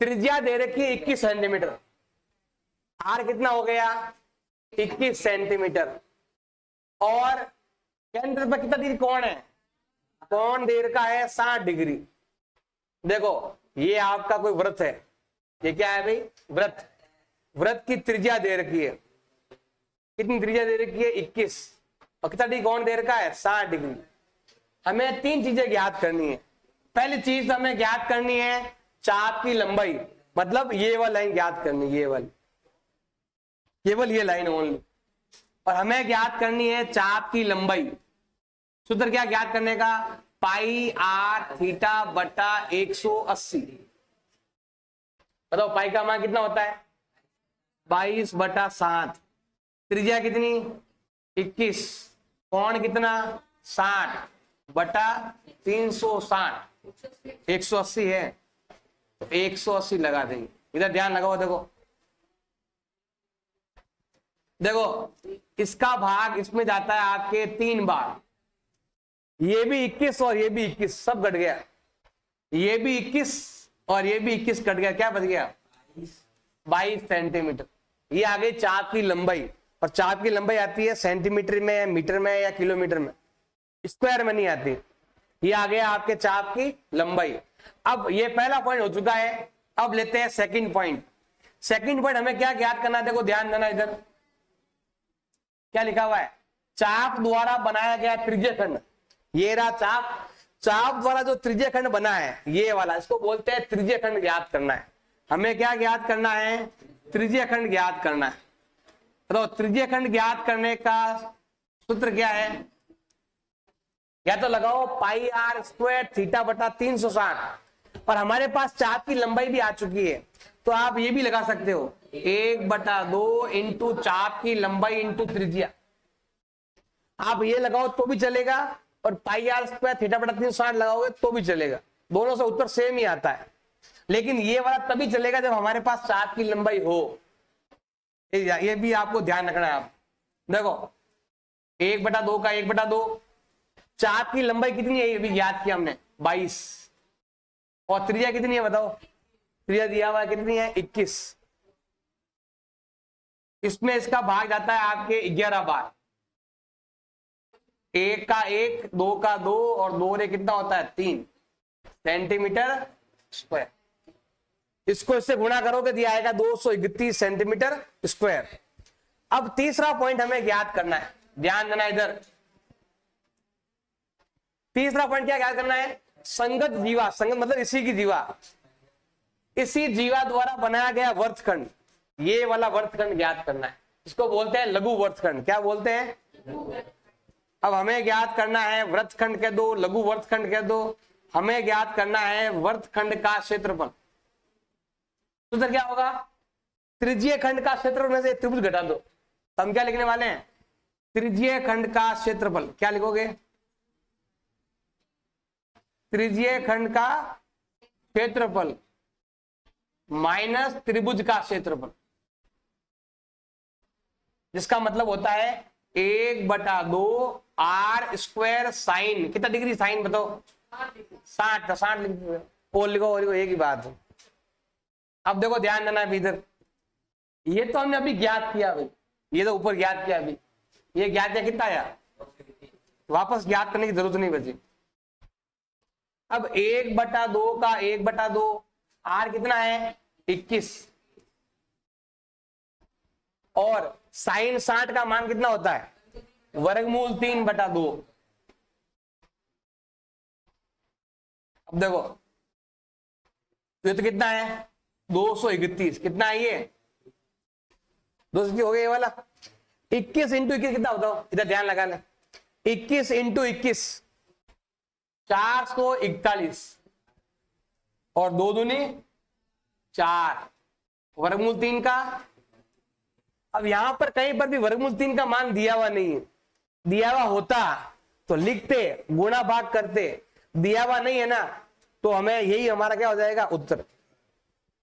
त्रिज्या दे रखी है 21 सेंटीमीटर, आर कितना हो गया 21 सेंटीमीटर, और केंद्र पर कितना डिग्री कोण है, कोण दे रखा है 60 डिग्री। देखो ये आपका कोई व्रत है, ये क्या है भाई, व्रत, व्रत की त्रिज्या दे रखी है, कितनी त्रिज्या दे रखी है 21, और कितना डिग्री कोण दे रखा है 60 डिग्री। हमें तीन चीजें ज्ञात करनी है। पहली चीज हमें ज्ञात करनी है चाप की लंबाई, मतलब ये वाली लाइन ज्ञात करनी, ये वाली, केवल ये लाइन ओनली, और हमें ज्ञात करनी है चाप की लंबाई। सूत्र क्या ज्ञात करने का, पाई आर थीटा बटा 180। बताओ पाई का मान कितना होता है 22 बटा 7, त्रिज्या कितनी 21, कोण कितना 60 बटा 360, 180 है तो 180 लगा देंगे। इधर ध्यान लगाओ, देखो देखो इसका भाग इसमें जाता है आपके 3 बार, ये भी 21 और ये भी 21, सब कट गया, ये भी 21 और ये भी 21 कट गया, क्या बच गया 22 सेंटीमीटर। ये आ गई चाप की लंबाई, और चाप की लंबाई आती है सेंटीमीटर में, मीटर में या किलोमीटर में, स्क्वायर में नहीं आती। ये आ गया आपके चाप की लंबाई। अब ये पहला पॉइंट हो चुका है, अब लेते हैं सेकंड पॉइंट। सेकंड पॉइंट हमें क्या ज्ञात करना है, देखो ध्यान देना, इधर क्या लिखा हुआ है, चाप द्वारा बनाया गया त्रिज्य खंड, ये रहा चाप, चाप द्वारा जो त्रिज्य खंड बना है ये वाला, इसको बोलते हैं त्रिज्य खंड ज्ञात करना है। हमें क्या ज्ञात करना है, त्रिज्य खंड ज्ञात करना है। तो त्रिज्य खंड ज्ञात करने का सूत्र क्या है, या तो लगाओ पाई आर स्क्वायर थीटा बटा 360, और हमारे पास चाप की लंबाई भी आ चुकी है, तो आप ये भी लगा सकते हो 1/2 इंटू चाप की लंबाई इंटू त्रिज्या, आप ये लगाओ तो भी चलेगा, और पाई आर स्क्वायर थीटा बटा 360 लगाओगे तो भी चलेगा, दोनों से उत्तर सेम ही आता है। लेकिन ये वाला तभी चलेगा जब हमारे पास चाप की लंबाई हो, ये भी आपको ध्यान रखना है। आप देखो 1/2 का 1/2, चाप की लंबाई कितनी है ये भी याद किया हमने 22, और त्रिज्या कितनी है बताओ, त्रिज्या दिया हुआ कितनी है 21, इसमें इसका भाग जाता है आपके 11 बार, 1 का 1, 2 का 2 और 2 रे कितना होता है 3 सेंटीमीटर स्क्वायर। इसको इससे गुणा करोगे दिया आएगा 231 सेंटीमीटर स्क्वायर। अब तीसरा पॉइंट हमें ज्ञात करना है, ध्यान देना इधर, तीसरा पॉइंट क्या ज्ञात करना है, संगत जीवा, संगत मतलब इसी की जीवा, इसी जीवा द्वारा बनाया गया वर्तखंड, ये वाला वर्तखंड ज्ञात करना है, इसको बोलते हैं लघु वर्तखंड। क्या बोलते हैं, अब हमें ज्ञात करना है वृत्तखंड कह दो, लघु वर्तखंड कह दो, हमें ज्ञात करना है वर्तखंड का क्षेत्रफल। तो क्या होगा, त्रिज्यीय खंड का क्षेत्रफल में से त्रिभुज घटा दो, तो हम क्या लिखने वाले हैं, त्रिज्यीय खंड का क्षेत्रफल। क्या लिखोगे, त्रिज्यीय खंड का क्षेत्रफल माइनस त्रिभुज का क्षेत्रफल, जिसका मतलब होता है 1/2 आर स्क्वायर साइन, कितना डिग्री साइन बताओ 60, तो 60 लिख दो, और लिखो एक ही बात है। अब देखो ध्यान देना है इधर, ये तो हमने अभी ज्ञात किया भाई, ये तो ऊपर ज्ञात किया, अभी ये ज्ञात किया कितना आया, वापस ज्ञात करने की जरूरत नहीं बची। अब 1/2 का 1/2, आर कितना है 21, और साइन 60 का मान कितना होता है वर्गमूल 3/2। अब देखो ये तो कितना है 231, कितना है ये 231 हो गया ये वाला, 21 इंटू 21 कितना बताओ, इधर ध्यान लगा ले, 21 इंटू 21 441, और 2 दूनी 4, वर्गमूल 3 का। अब यहां पर कहीं पर भी वर्गमूल 3 का मान दिया हुआ नहीं है, दिया हुआ होता तो लिखते, गुणा भाग करते, दिया हुआ नहीं है ना, तो हमें यही हमारा क्या हो जाएगा उत्तर।